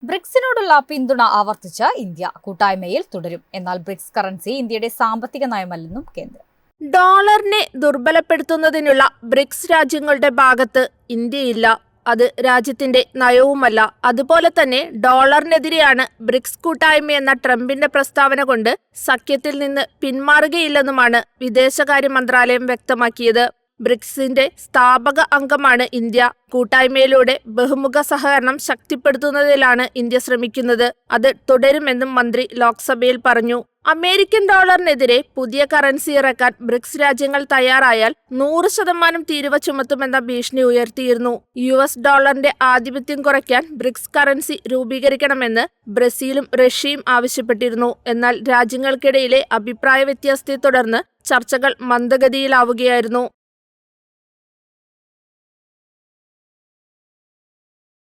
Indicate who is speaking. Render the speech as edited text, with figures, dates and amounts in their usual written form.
Speaker 1: ബ്രിക്സിനോടുള്ള പിന്തുണ ആവർത്തിച്ച് ഇന്ത്യ കൂട്ടായ്മയിൽ തുടരും. എന്നാൽ ബ്രിക്സ് കറൻസി ഇന്ത്യയുടെ സാമ്പത്തിക നയമല്ലെന്നും കേന്ദ്രം.
Speaker 2: ഡോളറിനെ ദുർബലപ്പെടുത്തുന്നതിനുള്ള ബ്രിക്സ് രാജ്യങ്ങളുടെ ഭാഗത്ത് ഇന്ത്യയില്ല. അത് രാജ്യത്തിന്റെ നയവുമല്ല. അതുപോലെ തന്നെ ഡോളറിനെതിരെയാണ് ബ്രിക്സ് കൂട്ടായ്മയെന്ന ട്രംപിന്റെ പ്രസ്താവന കൊണ്ട് സഖ്യത്തിൽ നിന്ന് പിന്മാറുകയില്ലെന്നുമാണ് വിദേശകാര്യ മന്ത്രാലയം വ്യക്തമാക്കിയത്. ബ്രിക്സിന്റെ സ്ഥാപക അംഗമാണ് ഇന്ത്യ. കൂട്ടായ്മയിലൂടെ ബഹുമുഖ സഹകരണം ശക്തിപ്പെടുത്തുന്നതിലാണ് ഇന്ത്യ ശ്രമിക്കുന്നത്. അത് തുടരുമെന്നും മന്ത്രി ലോക്സഭയിൽ പറഞ്ഞു. അമേരിക്കൻ ഡോളറിനെതിരെ പുതിയ കറൻസി ഇറക്കാൻ ബ്രിക്സ് രാജ്യങ്ങൾ തയ്യാറായാൽ 100% തീരുവ ചുമത്തുമെന്ന ഭീഷണി ഉയർത്തിയിരുന്നു. US ഡോളറിന്റെ ആധിപത്യം കുറയ്ക്കാൻ ബ്രിക്സ് കറൻസി രൂപീകരിക്കണമെന്ന് ബ്രസീലും റഷ്യയും ആവശ്യപ്പെട്ടിരുന്നു. എന്നാൽ രാജ്യങ്ങൾക്കിടയിലെ അഭിപ്രായ വ്യത്യാസത്തെ തുടർന്ന് ചർച്ചകൾ മന്ദഗതിയിലാവുകയായിരുന്നു.